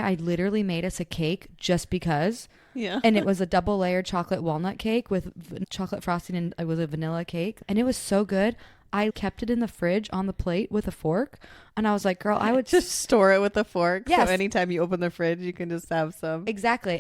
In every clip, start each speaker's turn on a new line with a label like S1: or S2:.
S1: I literally made us a cake just because.
S2: Yeah.
S1: And it was a double layered chocolate walnut cake with chocolate frosting, and it was a vanilla cake. And it was so good. I kept it in the fridge on the plate with a fork. And I was like, girl, I would
S2: just store it with a fork.
S1: Yes.
S2: So anytime you open the fridge, you can just have some.
S1: Exactly.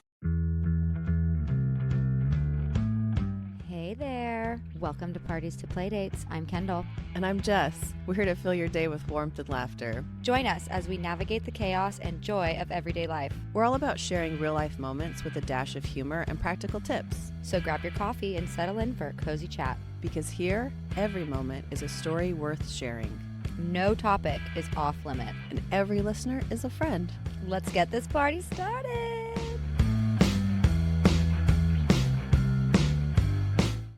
S1: Hey there. Welcome to Parties to Playdates. I'm Kendall.
S2: And I'm Jess. We're here to fill your day with warmth and laughter.
S1: Join us as we navigate the chaos and joy of everyday life.
S2: We're all about sharing real life moments with a dash of humor and practical tips.
S1: So grab your coffee and settle in for a cozy chat.
S2: Because here, every moment is a story worth sharing.
S1: No topic is off limit.
S2: And every listener is a friend.
S1: Let's get this party started.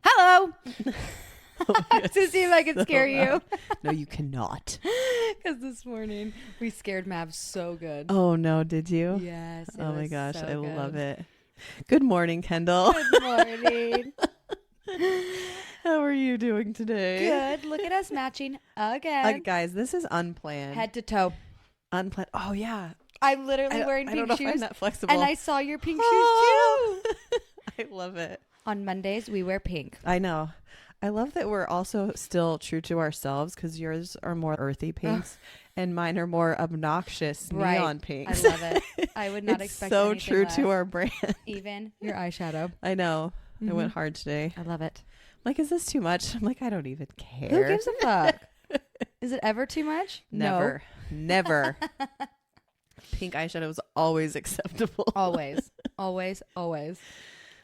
S1: Hello. To see if I can scare you.
S2: No, you cannot.
S1: Because this morning we scared Mav so good.
S2: Oh, no. Did you?
S1: Yes.
S2: Oh, my gosh.
S1: So
S2: I
S1: good.
S2: love it. Good morning, Kendall.
S1: Good morning.
S2: How are you doing today?
S1: Good. Look at us matching again.
S2: Guys, this is unplanned.
S1: Head to toe.
S2: Unplanned. Oh, yeah.
S1: I'm literally wearing
S2: I don't
S1: pink
S2: know if I'm
S1: shoes.
S2: that flexible.
S1: And I saw your pink shoes too.
S2: I love it.
S1: On Mondays, we wear pink.
S2: I know. I love that we're also still true to ourselves because yours are more earthy pinks and mine are more obnoxious neon pinks.
S1: I love it. I would not
S2: it's
S1: expect
S2: so
S1: anything
S2: true
S1: less.
S2: to our brand.
S1: Even your eyeshadow.
S2: I know. I went hard today.
S1: I love it.
S2: Like, is this too much? I'm like, I don't even care.
S1: Who gives a fuck? Is it ever too much?
S2: Never. Never. Pink eyeshadow is always acceptable.
S1: Always. Always. Always.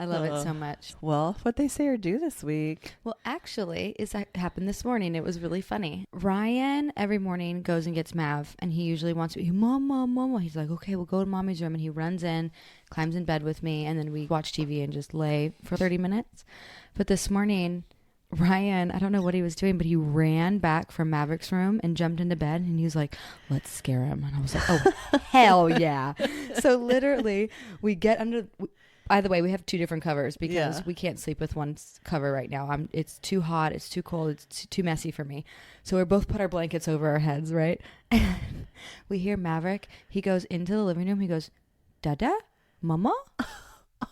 S1: I love it so much.
S2: Well, what they say or do this week?
S1: Well, actually, that happened this morning. It was really funny. Ryan every morning goes and gets Mav, and he usually wants to be, Mom, Mom, Mom. He's like, okay, we'll go to Mommy's room. And he runs in, climbs in bed with me, and then we watch TV and just lay for 30 minutes. But this morning, Ryan, I don't know what he was doing, but he ran back from Maverick's room and jumped into bed, and he was like, let's scare him. And I was like, oh, hell yeah. So literally, we get under... By the way, we have two different covers because we can't sleep with one cover right now. It's too hot. It's too cold. It's too messy for me. So we both put our blankets over our heads, right? And we hear Maverick. He goes into the living room. He goes, Dada? Mama?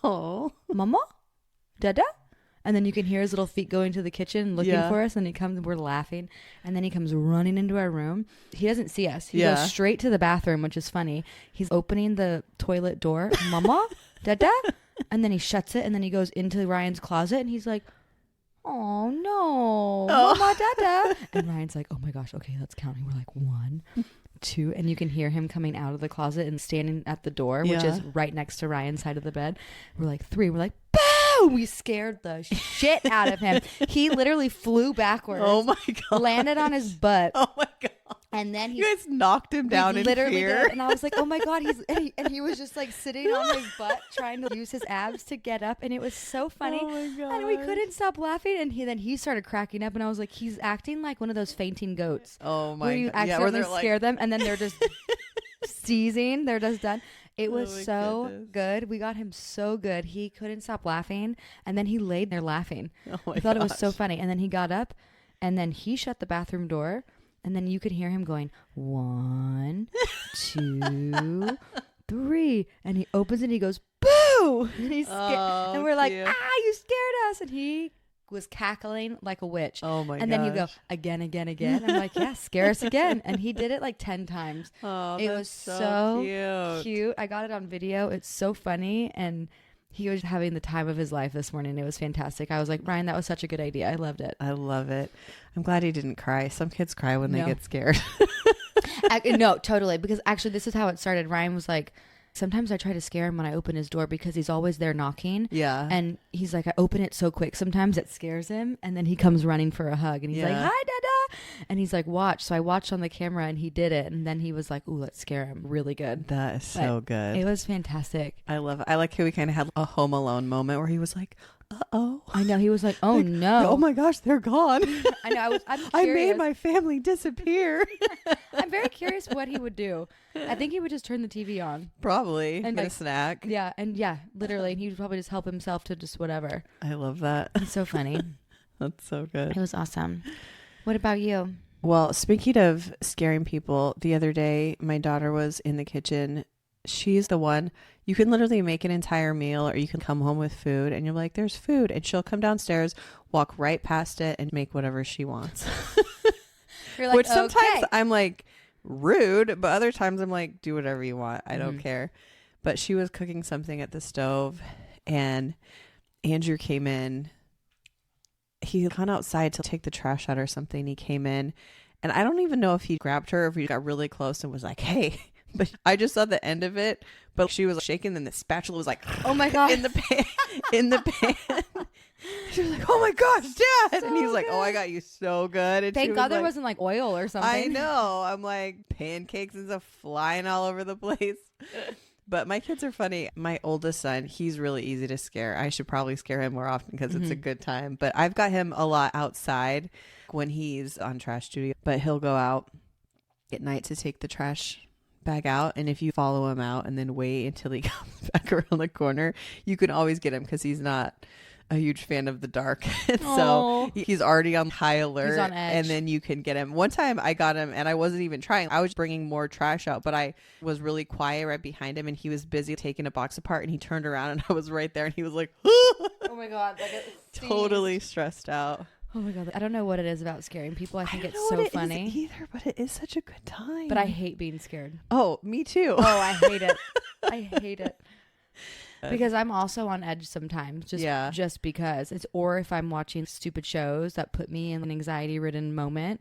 S2: Oh.
S1: Mama? Dada? And then you can hear his little feet going to the kitchen looking for us. And he comes and we're laughing. And then he comes running into our room. He doesn't see us. He goes straight to the bathroom, which is funny. He's opening the toilet door. Mama? Dada? And then he shuts it, and then he goes into Ryan's closet, and he's like, oh, no, Mama, Dada. And Ryan's like, oh, my gosh, okay, let's count. And we're like, 1, 2. And you can hear him coming out of the closet and standing at the door, which is right next to Ryan's side of the bed. We're like, 3. We're like, boom! We scared the shit out of him. He literally flew backwards.
S2: Oh, my God.
S1: Landed on his butt.
S2: Oh, my God.
S1: And then
S2: you guys knocked him down in fear.
S1: Did. And I was like, oh my God, and he was just like sitting on his butt trying to use his abs to get up. And it was so funny.
S2: Oh my God.
S1: And we couldn't stop laughing. And then he started cracking up. And I was like, he's acting like one of those fainting goats.
S2: Oh my God.
S1: Where you accidentally scare them and then they're just seizing. They're just done. It was so good. We got him so good. He couldn't stop laughing. And then he laid there laughing. I thought it was so funny. And then he got up and then he shut the bathroom door. And then you could hear him going, 1, 2, 3. And he opens it and he goes, boo! And he's scared. And we're like, you scared us. And he was cackling like a witch.
S2: Oh my god.
S1: And then you go, again, again, again. I'm like, yeah, scare us again. And he did it like 10 times.
S2: Oh,
S1: it was so cute. I got it on video. It's so funny. And he was having the time of his life this morning. It was fantastic. I was like, Ryan, that was such a good idea. I loved it.
S2: I love it. I'm glad he didn't cry. Some kids cry when they get scared.
S1: No, totally. Because actually, this is how it started. Ryan was like, sometimes I try to scare him when I open his door because he's always there knocking. Yeah. And he's like, I open it so quick. Sometimes it scares him. And then he comes running for a hug. And he's like, hi, Dada. And he's like, watch. So I watched on the camera and he did it. And then he was like, ooh, let's scare him really good.
S2: That is so good.
S1: It was fantastic.
S2: I love it. I like how we kind of had a Home Alone moment where he was like, uh-oh.
S1: I know. He was like, oh, like, no.
S2: Oh, my gosh, they're gone.
S1: I know. I'm curious.
S2: I made my family disappear.
S1: I'm very curious what he would do. I think he would just turn the TV on.
S2: Probably.
S1: And
S2: get
S1: like,
S2: a snack.
S1: Yeah. And yeah, literally. And he would probably just help himself to just whatever.
S2: I love that.
S1: It's so funny.
S2: That's so good.
S1: It was awesome. What about you?
S2: Well, speaking of scaring people, the other day, my daughter was in the kitchen. she's the one, you can literally make an entire meal, or you can come home with food and you're like, there's food. And she'll come downstairs, walk right past it and make whatever she wants.
S1: You're like,
S2: which sometimes
S1: okay.
S2: I'm like rude, but other times I'm like, do whatever you want. I don't care. But she was cooking something at the stove and Andrew came in. He gone outside to take the trash out or something. He came in and I don't even know if he grabbed her or if he got really close and was like, hey, but I just saw the end of it. But she was shaking and the spatula was like,
S1: oh my God,
S2: in the pan, in the pan. She was like, oh my gosh, Dad.
S1: So
S2: and he was like,
S1: good.
S2: oh, I got you so good. And
S1: Thank
S2: she
S1: God
S2: was
S1: there
S2: like,
S1: wasn't like oil or something.
S2: I know. I'm like, pancakes and stuff flying all over the place. But my kids are funny. My oldest son, he's really easy to scare. I should probably scare him more often because it's a good time. But I've got him a lot outside when he's on trash duty. But he'll go out at night to take the trash bag out. And if you follow him out and then wait until he comes back around the corner, you can always get him because he's not a huge fan of the dark. So he's already on high alert.
S1: He's on edge.
S2: And then you can get him. One time I got him and I wasn't even trying. I was bringing more trash out, but I was really quiet right behind him and he was busy taking a box apart and he turned around and I was right there and he was like,
S1: oh my God, like
S2: totally stressed out.
S1: Oh my God, I don't know what it is about scaring people. I think it's
S2: don't
S1: so
S2: know what it
S1: funny.
S2: is either, but it is such a good time.
S1: But I hate being scared.
S2: Oh, me too.
S1: Oh, I hate it. I hate it. Because I'm also on edge sometimes, just because it's, or if I'm watching stupid shows that put me in an anxiety-ridden moment.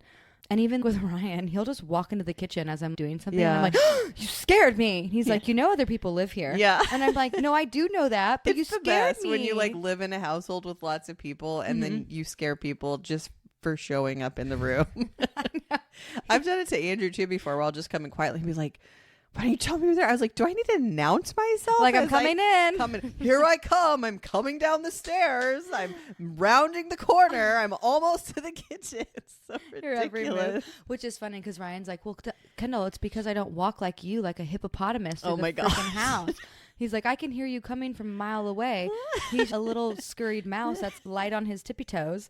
S1: And even with Ryan, he'll just walk into the kitchen as I'm doing something. And I'm like, oh, you scared me. He's like, you know, other people live here.
S2: Yeah.
S1: And I'm like, no, I do know that, but
S2: It's
S1: you
S2: the
S1: scared
S2: best
S1: me.
S2: when you like live in a household with lots of people and then you scare people just for showing up in the room. I've done it to Andrew too before, where I'll just come in quietly and be like, why didn't you tell me you were there? I was like, do I need to announce myself?
S1: Like, I'm coming in.
S2: Here I come. I'm coming down the stairs. I'm rounding the corner. I'm almost to the kitchen. It's so ridiculous.
S1: Which is funny because Ryan's like, well, Kendall, it's because I don't walk like you, like a hippopotamus through the freaking house. He's like, I can hear you coming from a mile away. He's a little scurried mouse that's light on his tippy toes.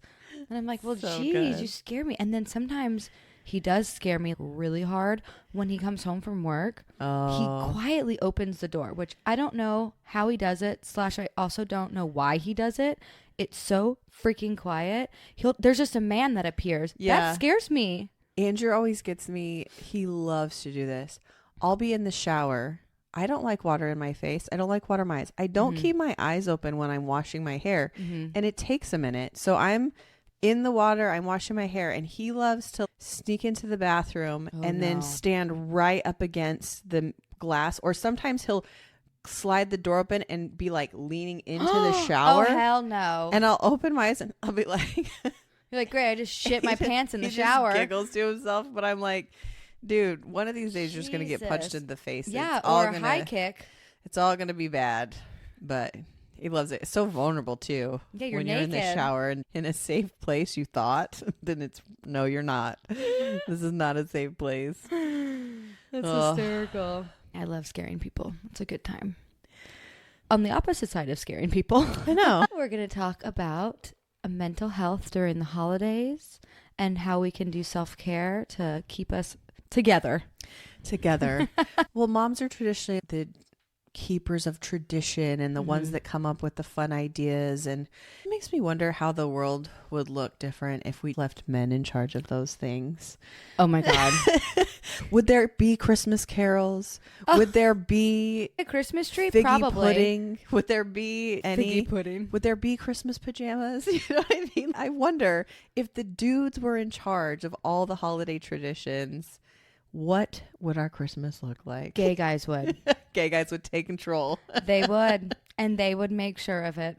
S1: And I'm like, well,
S2: So
S1: geez,
S2: good.
S1: you scare me. And then sometimes he does scare me really hard when he comes home from work.
S2: Oh.
S1: He quietly opens the door, which I don't know how he does it, / I also don't know why he does it. It's so freaking quiet. There's just a man that appears.
S2: Yeah.
S1: That scares me.
S2: Andrew always gets me. He loves to do this. I'll be in the shower. I don't like water in my face. I don't like water in my eyes. I don't keep my eyes open when I'm washing my hair. And it takes a minute. So I'm in the water, I'm washing my hair, and he loves to sneak into the bathroom and then stand right up against the glass. Or sometimes he'll slide the door open and be like leaning into the shower.
S1: Oh, hell no.
S2: And I'll open my eyes and I'll be like...
S1: You're like, great, I just shit my pants in the
S2: he
S1: shower.
S2: Just giggles to himself, but I'm like, dude, one of these days you're just going to get punched in the face.
S1: Yeah,
S2: it's all
S1: or a high kick.
S2: It's all going to be bad, but... He loves it. It's so vulnerable too.
S1: Yeah, you're
S2: when
S1: naked.
S2: you're in the shower and in a safe place, you thought, then it's no, you're not. This is not a safe place.
S1: That's hysterical. I love scaring people. It's a good time. On the opposite side of scaring people,
S2: I know.
S1: we're going to talk about mental health during the holidays and how we can do self-care to keep us together. Well, moms are traditionally the keepers of tradition and the ones that come up with the fun ideas, and it makes me wonder how the world would look different if we left men in charge of those things. Oh my God.
S2: Would there be Christmas carols? Would there be
S1: a Christmas tree?
S2: figgy
S1: Probably.
S2: pudding? Would there be any
S1: figgy pudding?
S2: Would there be Christmas pajamas? You know what I mean? I wonder if the dudes were in charge of all the holiday traditions, what would our Christmas look like?
S1: Gay guys would.
S2: Gay guys would take control.
S1: They would. And they would make sure of it.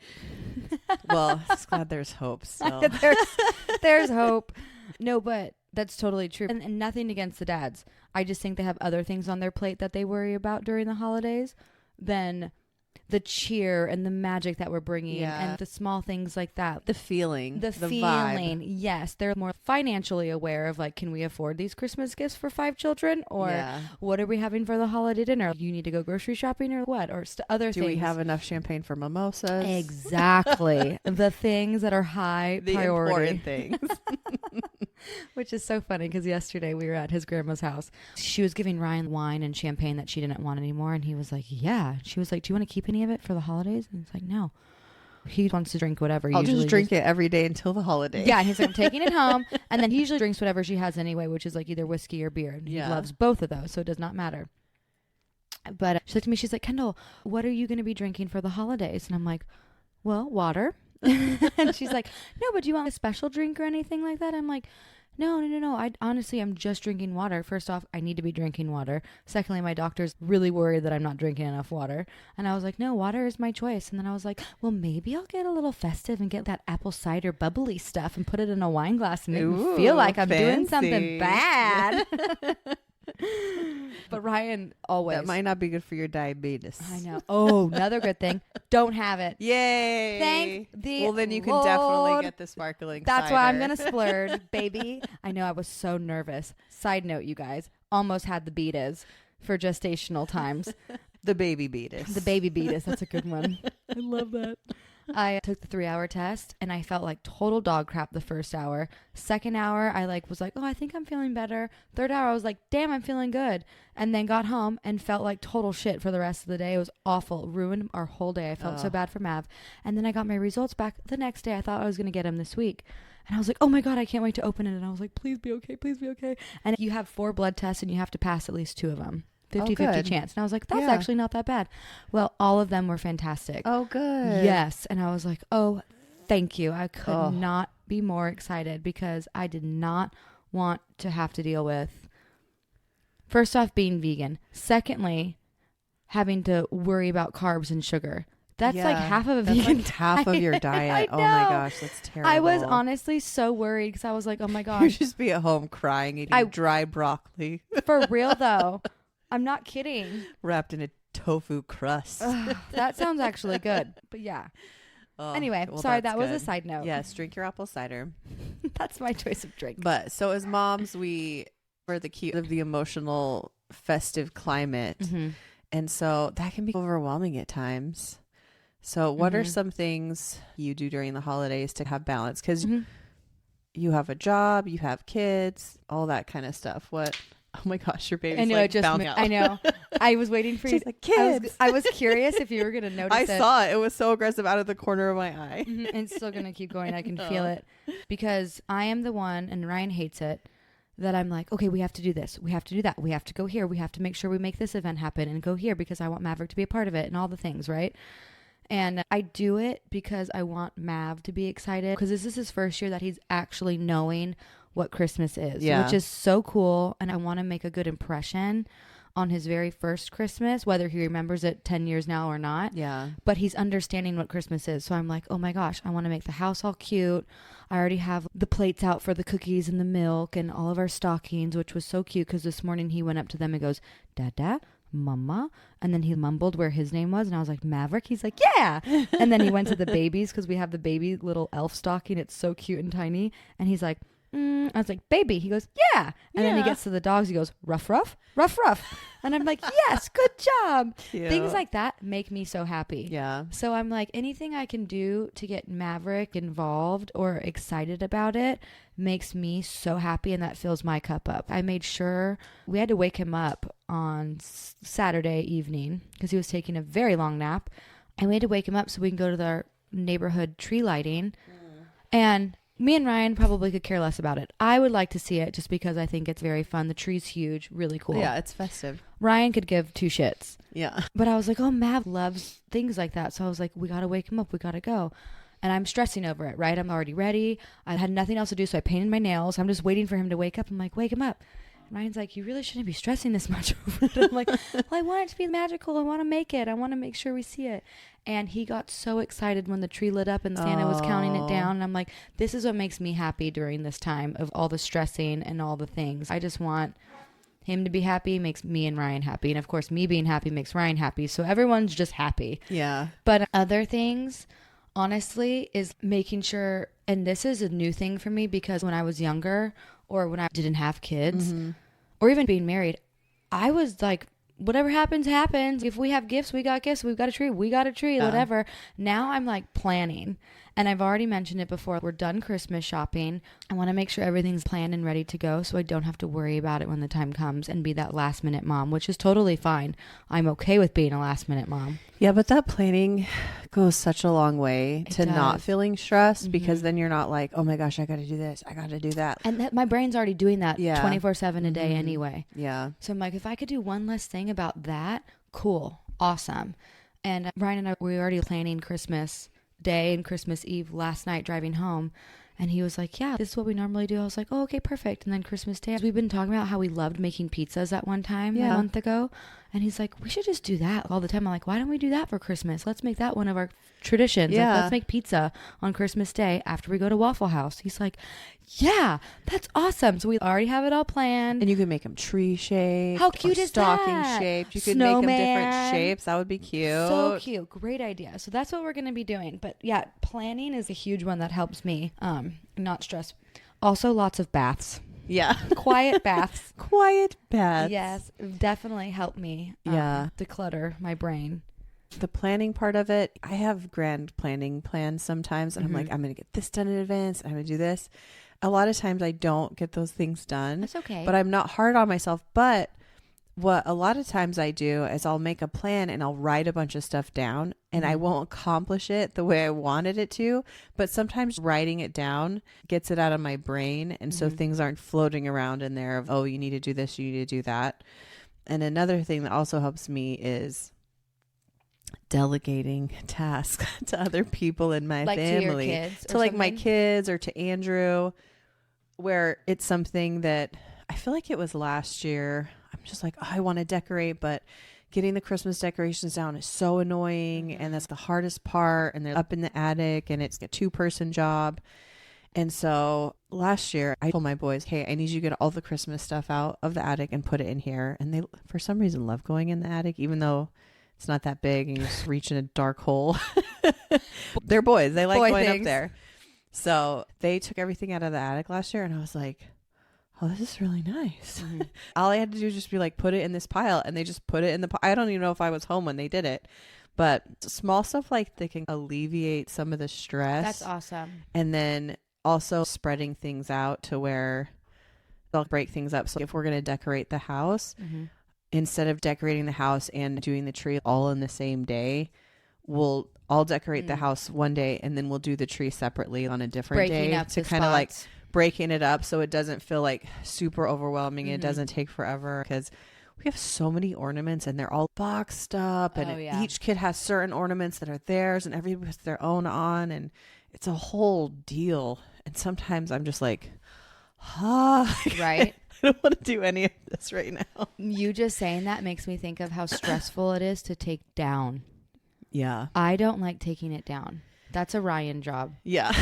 S2: Well, I'm glad there's hope still.
S1: there's hope. No, but that's totally true. And nothing against the dads. I just think they have other things on their plate that they worry about during the holidays than the cheer and the magic that we're bringing and the small things like that.
S2: The feeling.
S1: The
S2: feeling.
S1: Vibe. Yes. They're more financially aware of like, can we afford these Christmas gifts for 5 children? Or what are we having for the holiday dinner? You need to go grocery shopping or what? Or other things.
S2: Do we have enough champagne for mimosas?
S1: Exactly. The things that are high
S2: the
S1: priority.
S2: important things.
S1: Which is so funny because yesterday we were at his grandma's house. She was giving Ryan wine and champagne that she didn't want anymore. And he was like, yeah. She was like, do you want to keep any of it for the holidays? And he's like, no. He wants to drink whatever.
S2: I'll just drink it every day until the holiday.
S1: Yeah, and he's like, I'm taking it home. And then he usually drinks whatever she has anyway, which is like either whiskey or beer. And he loves both of those, so it does not matter. But she looked at me, she's like, Kendall, what are you going to be drinking for the holidays? And I'm like, well, water. And she's like, no, but do you want a special drink or anything like that? I'm like, no. I honestly, I'm just drinking water. First off, I need to be drinking water. Secondly, my doctor's really worried that I'm not drinking enough water. And I was like, no, water is my choice. And then I was like, well, maybe I'll get a little festive and get that apple cider bubbly stuff and put it in a wine glass and make me feel like I'm doing something bad. But Ryan always.
S2: That might not be good for your diabetes.
S1: I know. Oh, another good thing. Don't have it.
S2: Yay.
S1: Thank the
S2: Well, then you can
S1: Lord.
S2: definitely get the sparkling
S1: That's
S2: cider.
S1: why I'm going to splurge, baby. I know I was so nervous. Side note, you guys. Almost had the beatas for gestational times.
S2: The baby beatus.
S1: The baby beatus. That's a good one. I love that. I took the 3-hour test and I felt like total dog crap the first hour. Second hour, I was like, oh, I think I'm feeling better. Third hour, I was like, damn, I'm feeling good. And then got home and felt like total shit for the rest of the day. It was awful. Ruined our whole day. I felt so bad for Mav. And then I got my results back the next day. I thought I was going to get him this week. And I was like, oh my God, I can't wait to open it. And I was like, please be okay. Please be okay. And you have 4 blood tests and you have to pass at least 2 of them. 50-50 chance. And I was like, that's actually not that bad. Well, all of them were fantastic.
S2: Oh, good.
S1: Yes. And I was like, oh, thank you. I could not be more excited because I did not want to have to deal with, first off, being vegan. Secondly, having to worry about carbs and sugar. That's like half of a vegan
S2: like half of your diet. Oh my gosh, that's terrible.
S1: I was honestly so worried because I was like, oh my gosh.
S2: You'd just be at home crying, eating dry broccoli.
S1: For real though. I'm not kidding.
S2: Wrapped in a tofu crust.
S1: That sounds actually good. But yeah. Anyway,
S2: well,
S1: sorry, that was
S2: good.
S1: a side note.
S2: Yes, drink your apple cider.
S1: That's my choice of drink.
S2: But so as moms, we were the key of the emotional festive climate.
S1: Mm-hmm.
S2: And so that can be overwhelming at times. So what are some things you do during the holidays to have balance? Because you have a job, you have kids, all that kind of stuff. What? Oh my gosh, your baby's bowing out.
S1: I know. I was waiting for you.
S2: She's like, kids.
S1: I was curious if you were going to notice it.
S2: I saw it. It was so aggressive out of the corner of my eye.
S1: And it's still going to keep going. I can feel it. Because I am the one, and Ryan hates it, that I'm like, okay, we have to do this. We have to do that. We have to go here. We have to make sure we make this event happen and go here because I want Maverick to be a part of it and all the things, right? And I do it because I want Mav to be excited because this is his first year that he's actually knowing what Christmas is, which is so cool. And I want to make a good impression on his very first Christmas, whether he remembers it 10 years now or not.
S2: Yeah.
S1: But he's understanding what Christmas is. So I'm like, oh my gosh, I want to make the house all cute. I already have the plates out for the cookies and the milk and all of our stockings, which was so cute because this morning he went up to them and goes, Dada, Mama. And then he mumbled where his name was. And I was like, Maverick? He's like, yeah. And then he went to the babies because we have the baby little elf stocking. It's so cute and tiny. And he's like, I was like, baby. He goes, yeah. And then he gets to the dogs. He goes, ruff, ruff, ruff, ruff. And I'm like, yes, good job. Cute. Things like that make me so happy.
S2: Yeah.
S1: So I'm like, anything I can do to get Maverick involved or excited about it makes me so happy. And that fills my cup up. I made sure we had to wake him up on Saturday evening because he was taking a very long nap. And we had to wake him up so we can go to our neighborhood tree lighting. And me and Ryan probably could care less about it. I would like to see it just because I think it's very fun. The tree's huge, really cool.
S2: Yeah, it's festive.
S1: Ryan could give 2 shits.
S2: Yeah.
S1: But I was like, oh, Mav loves things like that. So I was like, we got to wake him up. We got to go. And I'm stressing over it, right? I'm already ready. I had nothing else to do, so I painted my nails. I'm just waiting for him to wake up. I'm like, wake him up. And Ryan's like, you really shouldn't be stressing this much over it. I'm like, well, I want it to be magical. I want to make it. I want to make sure we see it. And he got so excited when the tree lit up and Santa was counting it down. And I'm like, this is what makes me happy during this time of all the stressing and all the things. I just want him to be happy, makes me and Ryan happy. And of course, me being happy makes Ryan happy. So everyone's just happy.
S2: Yeah.
S1: But other things, honestly, is making sure, and this is a new thing for me because when I was younger or when I didn't have kids or even being married, I was like, whatever happens, happens. If we have gifts, we got gifts. We've got a tree, we got a tree, whatever. Now I'm like planning. And I've already mentioned it before. We're done Christmas shopping. I want to make sure everything's planned and ready to go so I don't have to worry about it when the time comes and be that last minute mom, which is totally fine. I'm okay with being a last minute mom.
S2: Yeah, but that planning goes such a long way to not feeling stressed because then you're not like, oh my gosh, I got to do this. I got to do that.
S1: And my brain's already doing that 24/7 a day anyway.
S2: Yeah.
S1: So I'm like, if I could do one less thing about that, cool. Awesome. And Ryan and I, we were already planning Christmas Day and Christmas Eve last night driving home. And he was like, yeah, this is what we normally do. I was like, oh, okay, perfect. And then Christmas Day, we've been talking about how we loved making pizzas at one time a month ago. And he's like, we should just do that all the time. I'm like, why don't we do that for Christmas? Let's make that one of our traditions.
S2: Yeah.
S1: Like, let's make pizza on Christmas Day after we go to Waffle House. He's like, yeah, that's awesome. So we already have it all planned.
S2: And you can make them tree shaped.
S1: How cute is
S2: stocking
S1: that?
S2: shaped. You could
S1: Snowman.
S2: make them different shapes. That would be cute.
S1: So cute. Great idea. So that's what we're going to be doing. But yeah, planning is a huge one that helps me not stress. Also, lots of baths.
S2: Yeah.
S1: Quiet baths.
S2: Quiet baths.
S1: Yes. Definitely help me declutter my brain.
S2: The planning part of it, I have grand planning plans sometimes. And I'm like, I'm going to get this done in advance. I'm going to do this. A lot of times I don't get those things done.
S1: That's okay.
S2: But I'm not hard on myself. But what a lot of times I do is I'll make a plan and I'll write a bunch of stuff down and I won't accomplish it the way I wanted it to. But sometimes writing it down gets it out of my brain. And so things aren't floating around in there of, oh, you need to do this, you need to do that. And another thing that also helps me is delegating tasks to other people in my family.
S1: To your kids
S2: to like my kids or to Andrew, where it's something that I feel like it was last year. I'm just like, oh, I want to decorate, but getting the Christmas decorations down is so annoying. And that's the hardest part. And they're up in the attic and it's a 2-person job. And so last year I told my boys, hey, I need you to get all the Christmas stuff out of the attic and put it in here. And they, for some reason, love going in the attic, even though it's not that big and you just reach in a dark hole. They're boys. They like going up there. So they took everything out of the attic last year and I was like, oh, this is really nice. All I had to do was just be like, put it in this pile. And they just put it in the pile. I don't even know if I was home when they did it. But small stuff like that can alleviate some of the stress.
S1: That's awesome.
S2: And then also spreading things out to where they'll break things up. So if we're going to decorate the house, instead of decorating the house and doing the tree all in the same day, we'll all decorate the house one day and then we'll do the tree separately on a different day to kind of like breaking it up so it doesn't feel like super overwhelming. It doesn't take forever because we have so many ornaments and they're all boxed up and each kid has certain ornaments that are theirs and everybody puts their own on and it's a whole deal. And sometimes I'm just like, right. I don't want to do any of this right now.
S1: You just saying that makes me think of how stressful it is to take down.
S2: Yeah.
S1: I don't like taking it down. That's a Ryan job.
S2: Yeah.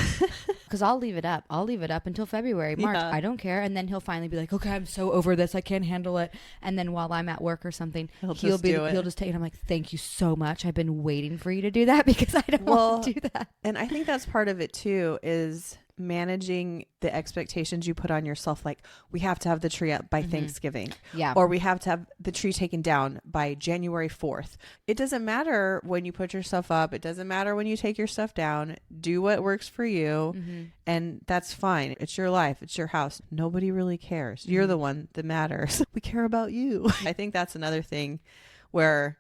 S1: Because I'll leave it up. I'll leave it up until February, March. I don't care. And then he'll finally be like, okay, I'm so over this. I can't handle it. And then while I'm at work or something, he'll just take it. I'm like, thank you so much. I've been waiting for you to do that because I don't want to do that.
S2: And I think that's part of it too, is managing the expectations you put on yourself. Like, we have to have the tree up by Thanksgiving. Yeah. Or we have to have the tree taken down by January 4th. It doesn't matter when you put yourself up. It doesn't matter when you take your stuff down. Do what works for you. And that's fine. It's your life. It's your house. Nobody really cares. You're the one that matters. We care about you. I think that's another thing where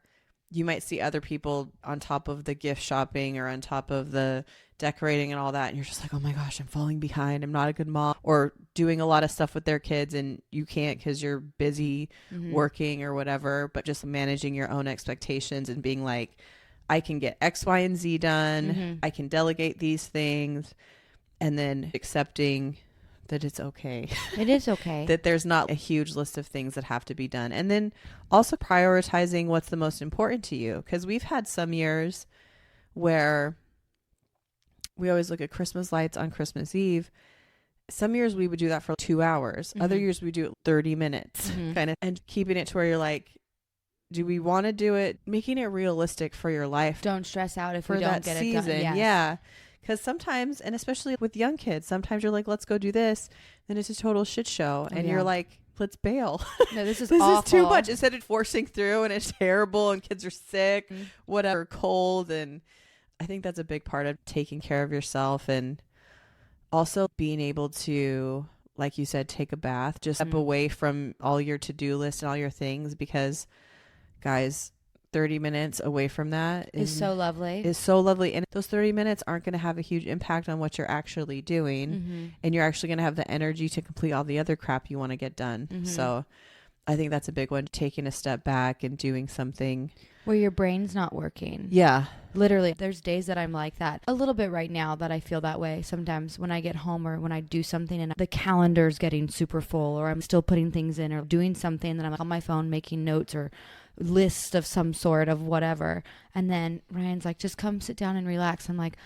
S2: you might see other people on top of the gift shopping or on top of the decorating and all that. And you're just like, oh my gosh, I'm falling behind. I'm not a good mom. Or doing a lot of stuff with their kids and you can't because you're busy working or whatever. But just managing your own expectations and being like, I can get X, Y, and Z done. I can delegate these things. And then accepting that it's okay.
S1: It is okay.
S2: That there's not a huge list of things that have to be done. And then also prioritizing what's the most important to you. Because we've had some years where we always look at Christmas lights on Christmas Eve. Some years we would do that for 2 hours. Other years we do it 30 minutes kind of, and keeping it to where you're like, do we want to do it? Making it realistic for your life.
S1: Don't stress out if
S2: for
S1: we don't
S2: that
S1: get
S2: season.
S1: it done. Yes.
S2: Yeah. Because sometimes, and especially with young kids, sometimes you're like, let's go do this. Then it's a total shit show. And you're like, let's bail.
S1: No, this is
S2: this
S1: awful.
S2: is too much. Instead of forcing through and it's terrible and kids are sick, whatever, cold. And I think that's a big part of taking care of yourself, and also being able to, like you said, take a bath, just step away from all your to-do list and all your things, because guys, 30 minutes away from that
S1: is so lovely.
S2: And those 30 minutes aren't going to have a huge impact on what you're actually doing. And you're actually going to have the energy to complete all the other crap you want to get done. So I think that's a big one, taking a step back and doing something
S1: where your brain's not working.
S2: Yeah.
S1: Literally, there's days that I'm like that. A little bit right now that I feel that way sometimes when I get home or when I do something and the calendar's getting super full, or I'm still putting things in or doing something that I'm on my phone making notes or list of some sort of whatever. And then Ryan's like, just come sit down and relax. I'm like,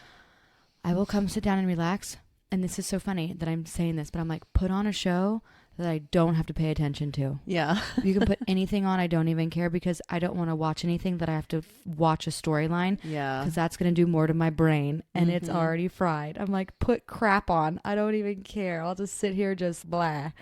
S1: I will come sit down and relax. And this is so funny that I'm saying this, but I'm like, put on a show that I don't have to pay attention to.
S2: Yeah.
S1: You can put anything on. I don't even care, because I don't want to watch anything that I have to watch a storyline.
S2: Yeah.
S1: Because that's going to do more to my brain, and it's already fried. I'm like, put crap on. I don't even care. I'll just sit here just blah.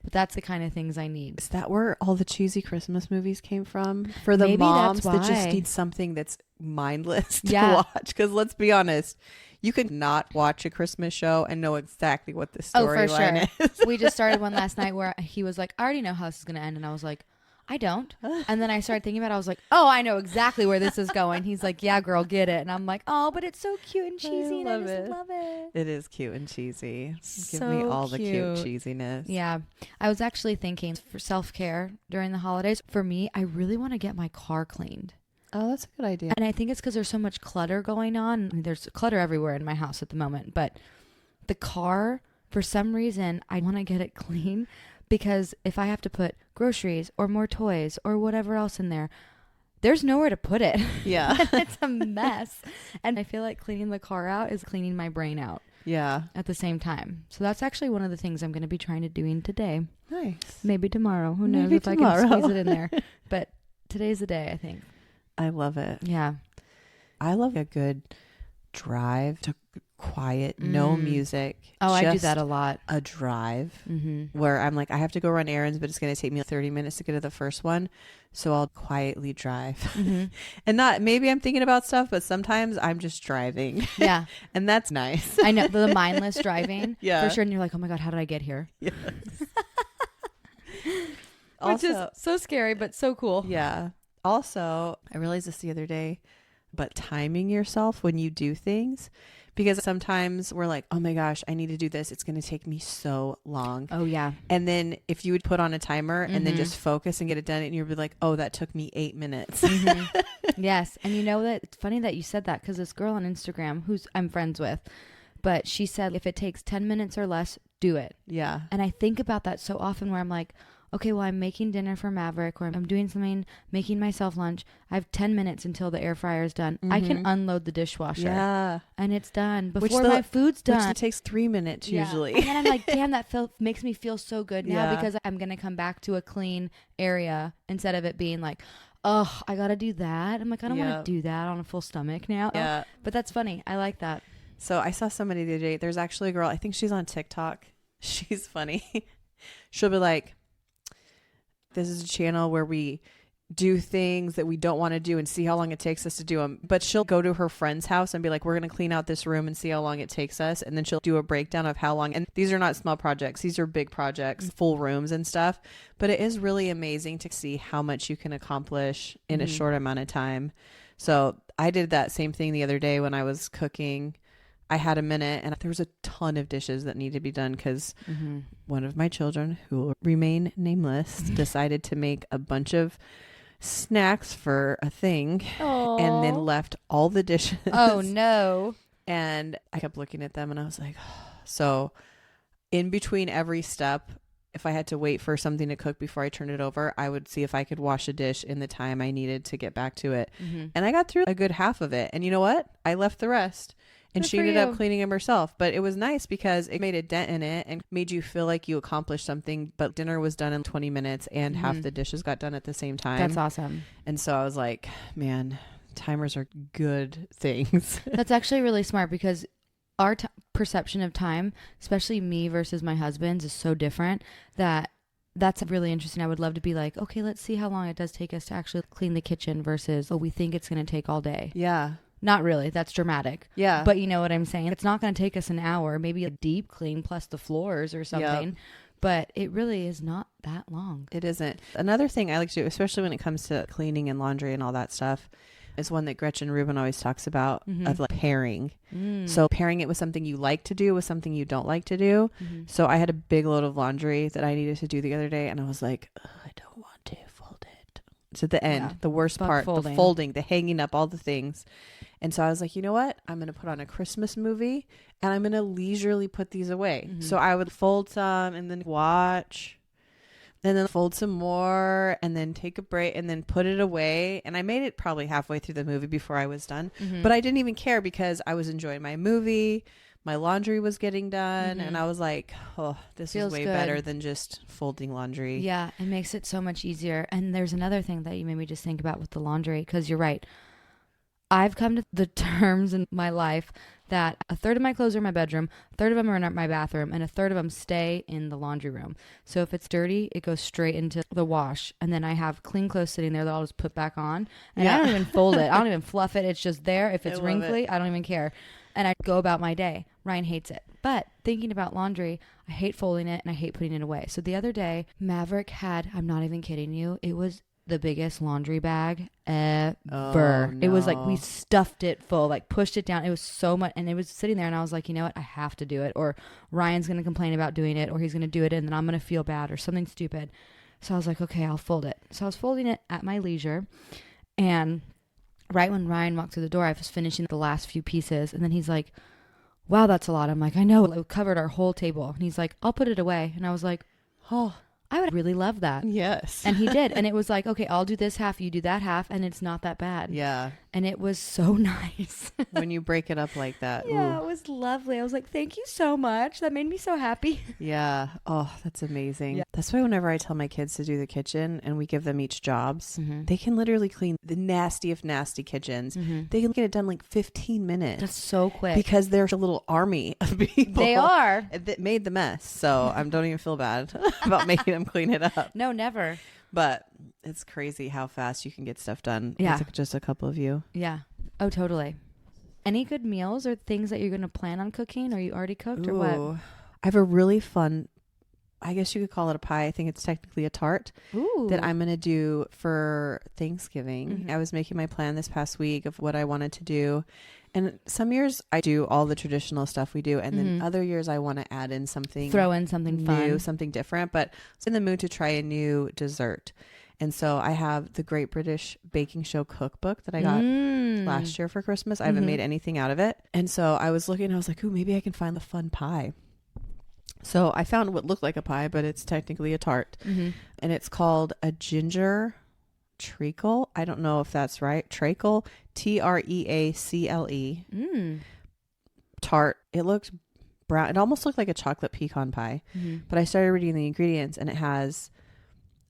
S1: But that's the kind of things I need.
S2: Is that where all the cheesy Christmas movies came from? For the
S1: Maybe
S2: moms
S1: that's
S2: that just
S1: why.
S2: need something that's mindless to
S1: Yeah.
S2: watch. Because let's be honest, you could not watch a Christmas show and know exactly what the storyline is.
S1: We just started one last night where he was like, I already know how this is going to end. And I was like, I don't. And then I started thinking about it. I was like, oh, I know exactly where this is going. He's like, yeah, girl, get it. And I'm like, oh, but it's so cute and cheesy. And I just love it.
S2: It is cute and cheesy. Give
S1: So
S2: me all the cute
S1: cute.
S2: cheesiness.
S1: Yeah. I was actually thinking for self-care during the holidays, for me, I really want to get my car cleaned.
S2: Oh, that's a good idea.
S1: And I think it's because there's so much clutter going on. I mean, there's clutter everywhere in my house at the moment. But the car, for some reason, I want to get it clean, because if I have to put groceries or more toys or whatever else in there, there's nowhere to put it.
S2: Yeah.
S1: It's a mess. And I feel like cleaning the car out is cleaning my brain out.
S2: Yeah.
S1: At the same time. So that's actually one of the things I'm going to be trying to doing today.
S2: Nice.
S1: Maybe tomorrow. Who knows
S2: Maybe
S1: if
S2: tomorrow.
S1: I can squeeze it in there. But today's the day, I think.
S2: I love it.
S1: Yeah.
S2: I love a good drive to quiet, no music.
S1: Oh, I do
S2: just
S1: that a lot.
S2: A drive where I'm like, I have to go run errands, but it's going to take me 30 minutes to get to the first one. So I'll quietly drive. And not, maybe I'm thinking about stuff, but sometimes I'm just driving.
S1: Yeah.
S2: And that's nice.
S1: I know, the mindless driving.
S2: Yeah.
S1: For sure. And you're like, oh my God, how did I get here?
S2: Yes.
S1: Which is so scary, but so cool.
S2: Yeah. Also, I realized this the other day, but timing yourself when you do things, because sometimes we're like, oh my gosh, I need to do this. It's going to take me so long.
S1: Oh, yeah.
S2: And then if you would put on a timer and then just focus and get it done, and you'd be like, oh, that took me 8 minutes.
S1: Yes. And you know that it's funny that you said that, because this girl on Instagram who's I'm friends with, but she said if it takes 10 minutes or less, do it.
S2: Yeah.
S1: And I think about that so often where I'm like, okay, well, I'm making dinner for Maverick, or I'm doing something, making myself lunch. I have 10 minutes until the air fryer is done. I can unload the dishwasher.
S2: Yeah.
S1: And it's done before my food's done.
S2: Which takes 3 minutes usually.
S1: And then I'm like, damn, that makes me feel so good now,
S2: Yeah.
S1: because I'm going to come back to a clean area instead of it being like, oh, I got to do that. I'm like, I don't want to do that on a full stomach now.
S2: Yeah.
S1: But that's funny. I like that.
S2: So I saw somebody the other day. There's actually a girl, I think she's on TikTok. She's funny. She'll be like, this is a channel where we do things that we don't want to do and see how long it takes us to do them. But she'll go to her friend's house and be like, we're going to clean out this room and see how long it takes us. And then she'll do a breakdown of how long. And these are not small projects. These are big projects, full rooms and stuff. But it is really amazing to see how much you can accomplish in a short amount of time. So I did that same thing the other day when I was cooking. I had a minute and there was a ton of dishes that needed to be done because one of my children, who will remain nameless, decided to make a bunch of snacks for a thing.
S1: Aww.
S2: And then left all the dishes.
S1: Oh, no.
S2: And I kept looking at them and I was like, so in between every step, if I had to wait for something to cook before I turned it over, I would see if I could wash a dish in the time I needed to get back to it. And I got through a good half of it. And you know what? I left the rest. And
S1: Good
S2: she
S1: for
S2: ended
S1: you.
S2: up cleaning them herself. But it was nice because it made a dent in it and made you feel like you accomplished something. But dinner was done in 20 minutes and half the dishes got done at the same time.
S1: That's awesome.
S2: And so I was like, man, timers are good things.
S1: That's actually really smart, because our perception of time, especially me versus my husband's, is so different that's really interesting. I would love to be like, okay, let's see how long it does take us to actually clean the kitchen versus, oh, we think it's going to take all day.
S2: Yeah.
S1: Not really. That's dramatic.
S2: Yeah.
S1: But you know what I'm saying? It's not going to take us an hour, maybe a deep clean plus the floors or something. Yep. But it really is not that long.
S2: It isn't. Another thing I like to do, especially when it comes to cleaning and laundry and all that stuff, is one that Gretchen Rubin always talks about, of like pairing. So pairing it with something you like to do with something you don't like to do. So I had a big load of laundry that I needed to do the other day, and I was like, I don't want to fold it. It's at the end, the worst part, the folding, the hanging up, all the things. And so I was like, you know what? I'm going to put on a Christmas movie and I'm going to leisurely put these away. So I would fold some and then watch, and then fold some more and then take a break and then put it away. And I made it probably halfway through the movie before I was done, but I didn't even care because I was enjoying my movie. My laundry was getting done and I was like, oh, this is way better than just folding laundry.
S1: Yeah, it makes it so much easier. And there's another thing that you made me just think about with the laundry, because you're right. I've come to the terms in my life that a third of my clothes are in my bedroom, a third of them are in my bathroom, and a third of them stay in the laundry room. So if it's dirty, it goes straight into the wash. And then I have clean clothes sitting there that I'll just put back on. And I don't even fold it. I don't even fluff it. It's just there. If it's wrinkly, I don't even care. And I go about my day. Ryan hates it. But thinking about laundry, I hate folding it and I hate putting it away. So the other day, Maverick had, I'm not even kidding you, it was the biggest laundry bag ever.
S2: Oh, no.
S1: It was like we stuffed it full, like pushed it down. It was so much, and it was sitting there, and I was like, you know what? I have to do it, or Ryan's going to complain about doing it, or he's going to do it, and then I'm going to feel bad, or something stupid. So I was like, okay, I'll fold it. So I was folding it at my leisure, and right when Ryan walked through the door, I was finishing the last few pieces, and then he's like, wow, that's a lot. I'm like, I know, it covered our whole table. And he's like, I'll put it away. And I was like, oh, I would really love that.
S2: Yes.
S1: And he did. And it was like, okay, I'll do this half, you do that half, and it's not that bad.
S2: Yeah.
S1: And it was so nice.
S2: When you break it up like that.
S1: Yeah,
S2: ooh.
S1: it was lovely. I was like, thank you so much. That made me so happy.
S2: Yeah. Oh, that's amazing.
S1: Yeah.
S2: That's why whenever I tell my kids to do the kitchen and we give them each jobs, they can literally clean the nasty of nasty kitchens. They can get it done like 15 minutes.
S1: That's so quick.
S2: Because there's a little army of people.
S1: They are.
S2: That made the mess. So I don't even feel bad about making them clean it up.
S1: No, never.
S2: But it's crazy how fast you can get stuff done.
S1: Yeah.
S2: With just a couple of you.
S1: Yeah. Oh, totally. Any good meals or things that you're going to plan on cooking, or you already cooked, or what?
S2: I have a really fun, I guess you could call it a pie. I think it's technically a tart.
S1: Ooh.
S2: That I'm going to do for Thanksgiving. I was making my plan this past week of what I wanted to do. And some years I do all the traditional stuff we do. And then other years I want to add in something.
S1: Throw in something
S2: new,
S1: fun.
S2: something different. But I was in the mood to try a new dessert. And so I have the Great British Baking Show cookbook that I got last year for Christmas. I haven't made anything out of it. And so I was looking and I was like, ooh, maybe I can find the fun pie. So I found what looked like a pie, but it's technically a tart. And it's called a ginger treacle. I don't know if that's right. Treacle, Treacle. Tart. It looked brown. It almost looked like a chocolate pecan pie. But I started reading the ingredients and it has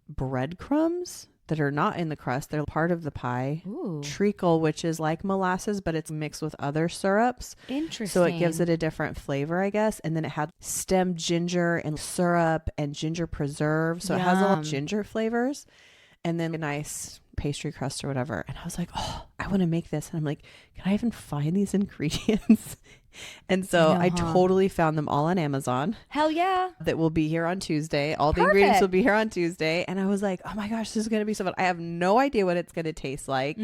S2: breadcrumbs that are not in the crust. They're part of the pie. Ooh. Treacle, which is like molasses, but it's mixed with other syrups.
S1: Interesting.
S2: So it gives it a different flavor, I guess. And then it had stemmed ginger and syrup and ginger preserve. So it has a lot of ginger flavors. And then a nice pastry crust or whatever. And I was like, oh, I want to make this. And I'm like, can I even find these ingredients? And so I totally found them all on Amazon.
S1: Hell yeah.
S2: That will be here on Tuesday. All the ingredients will be here on Tuesday. And I was like, oh my gosh, this is going to be so fun. I have no idea what it's going to taste like.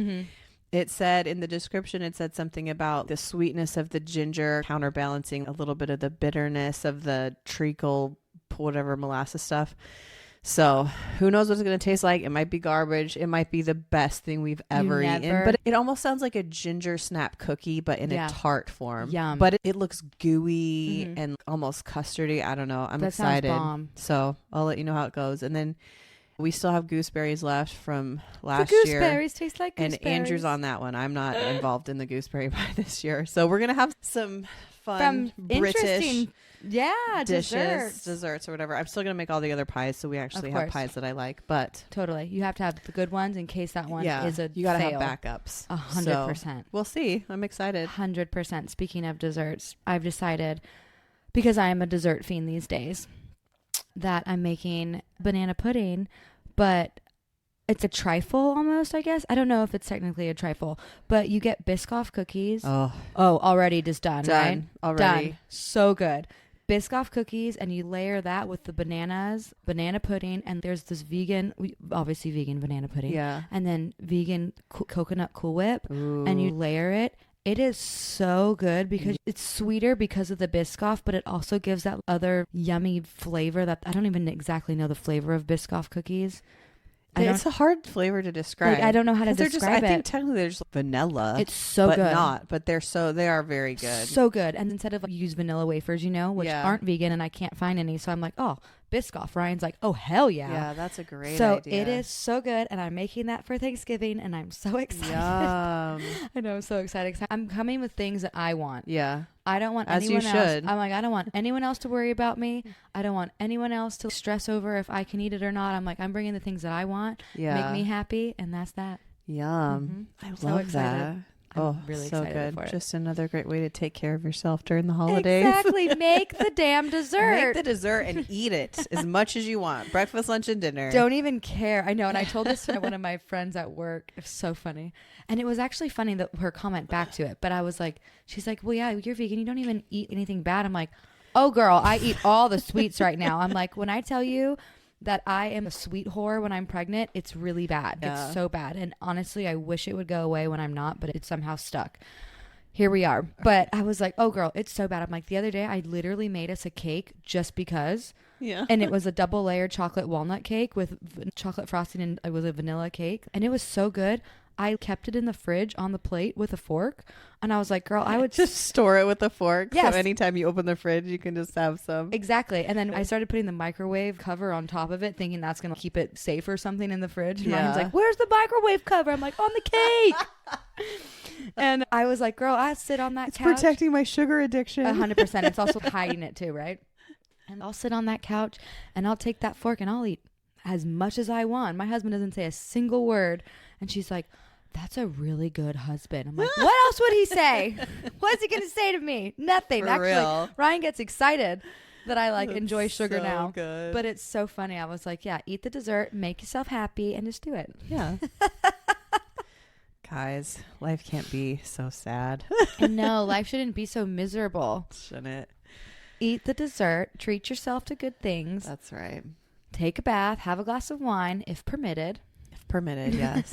S2: It said in the description, it said something about the sweetness of the ginger counterbalancing a little bit of the bitterness of the treacle, whatever molasses stuff. So who knows what it's going to taste like? It might be garbage. It might be the best thing we've ever eaten. But it almost sounds like a ginger snap cookie, but in a tart form.
S1: Yum.
S2: But it looks gooey and almost custardy. I don't know. I'm excited.
S1: Sounds bomb.
S2: So I'll let you know how it goes. And then we still have gooseberries left from last year.
S1: Gooseberries taste like gooseberries.
S2: And Andrew's on that one. I'm not involved in the gooseberry pie this year. So we're going to have some fun British desserts or whatever. I'm still gonna make all the other pies, so we actually have pies that I like. But
S1: totally, you have to have the good ones in case that one is a
S2: you gotta
S1: fail.
S2: have backups.
S1: 100%.
S2: We'll see. I'm excited.
S1: 100%. Speaking of desserts, I've decided, because I am a dessert fiend these days, that I'm making banana pudding, but It's a trifle almost, I guess. I don't know if it's technically a trifle, but you get Biscoff cookies.
S2: Oh,
S1: already just done, right?
S2: Already.
S1: Done. So good. Biscoff cookies, and you layer that with the bananas, banana pudding, and there's this vegan, obviously vegan banana pudding.
S2: Yeah.
S1: And then vegan coconut Cool Whip,
S2: Ooh.
S1: and you layer it. It is so good because it's sweeter because of the Biscoff, but it also gives that other yummy flavor that I don't even exactly know the flavor of Biscoff cookies.
S2: It's a hard flavor to describe.
S1: I don't know how to describe it.
S2: I think technically they're just vanilla.
S1: It's so
S2: but
S1: good.
S2: But they are very good.
S1: So good. And instead of use vanilla wafers, which aren't vegan and I can't find any. So I'm like, oh, Biscoff. Ryan's like, oh, hell yeah.
S2: Yeah, that's a great
S1: idea. So it is so good. And I'm making that for Thanksgiving and I'm so excited.
S2: Yum.
S1: I know, I'm so excited. I'm coming with things that I want.
S2: Yeah.
S1: I don't want
S2: As
S1: anyone
S2: you
S1: else.
S2: should.
S1: I'm like, I don't want anyone else to worry about me. I don't want anyone else to stress over if I can eat it or not. I'm like, I'm bringing the things that I want.
S2: Yeah.
S1: Make me happy. And that's that.
S2: Yum.
S1: Mm-hmm.
S2: I
S1: so
S2: love
S1: excited.
S2: that.
S1: I'm really
S2: so
S1: excited
S2: good.
S1: for it.
S2: Just another great way to take care of yourself during the holidays.
S1: Exactly. Make the damn dessert.
S2: Make the dessert and eat it as much as you want. Breakfast, lunch, and dinner.
S1: Don't even care. I know. And I told this to one of my friends at work. It's so funny. And it was actually funny that her comment back to it. But I was like, she's like, well, yeah, you're vegan. You don't even eat anything bad. I'm like, oh, girl, I eat all the sweets right now. I'm like, when I tell you that I am a sweet whore when I'm pregnant, it's really bad. Yeah. It's so bad. And honestly, I wish it would go away when I'm not, but it's somehow stuck. Here we are. But I was like, oh, girl, it's so bad. I'm like, the other day, I literally made us a cake just because.
S2: Yeah.
S1: And it was a double layered chocolate walnut cake with chocolate frosting, and it was a vanilla cake. And it was so good. I kept it in the fridge on the plate with a fork. And I was like, girl, I would
S2: just store it with a fork.
S1: Yes.
S2: So anytime you open the fridge, you can just have some.
S1: Exactly. And then I started putting the microwave cover on top of it, thinking that's going to keep it safe or something in the fridge. And Ryan's like, where's the microwave cover? I'm like, on the cake. And I was like, girl, I sit on that couch.
S2: It's protecting my sugar addiction.
S1: 100%. It's also hiding it too, right? And I'll sit on that couch and I'll take that fork and I'll eat as much as I want. My husband doesn't say a single word. And she's like, that's a really good husband. I'm like, what else would he say? What's he going to say to me? Nothing.
S2: For
S1: actually,
S2: real.
S1: Ryan gets excited that I enjoy sugar
S2: so
S1: now.
S2: Good.
S1: But it's so funny. I was like, yeah, eat the dessert, make yourself happy, and just do it.
S2: Yeah. Guys, life can't be so sad.
S1: No, life shouldn't be so miserable.
S2: Shouldn't it?
S1: Eat the dessert, treat yourself to good things.
S2: That's right.
S1: Take a bath, have a glass of wine, if permitted.
S2: If permitted, yes.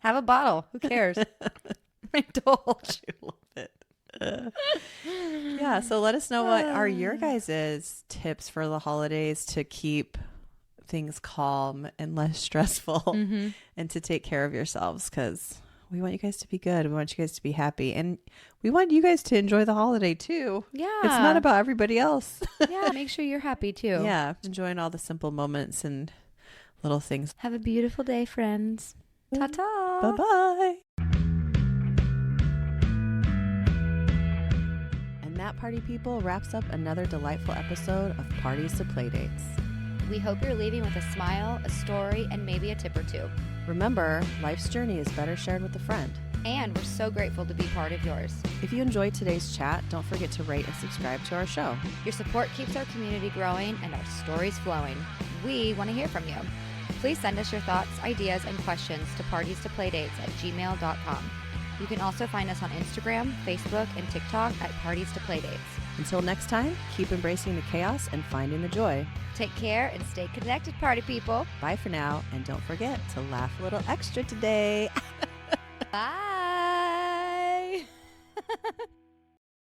S1: Have a bottle. Who cares? Indulge.
S2: I love it. Yeah, so let us know what are your guys' tips for the holidays to keep things calm and less stressful and to take care of yourselves, because we want you guys to be good. We want you guys to be happy. And we want you guys to enjoy the holiday too.
S1: Yeah.
S2: It's not about everybody else.
S1: Yeah. Make sure you're happy too.
S2: Yeah. Enjoying all the simple moments and little things.
S1: Have a beautiful day, friends. Ta-ta.
S2: Bye-bye. And that, party people, wraps up another delightful episode of Parties to Playdates.
S1: We hope you're leaving with a smile, a story, and maybe a tip or two.
S2: Remember, life's journey is better shared with a friend.
S1: And we're so grateful to be part of yours.
S2: If you enjoyed today's chat, don't forget to rate and subscribe to our show.
S1: Your support keeps our community growing and our stories flowing. We want to hear from you. Please send us your thoughts, ideas, and questions to partiestoplaydates@gmail.com. You can also find us on Instagram, Facebook, and TikTok at Parties to Playdates.
S2: Until next time, keep embracing the chaos and finding the joy.
S1: Take care and stay connected, party people.
S2: Bye for now, and don't forget to laugh a little extra today.
S1: Bye.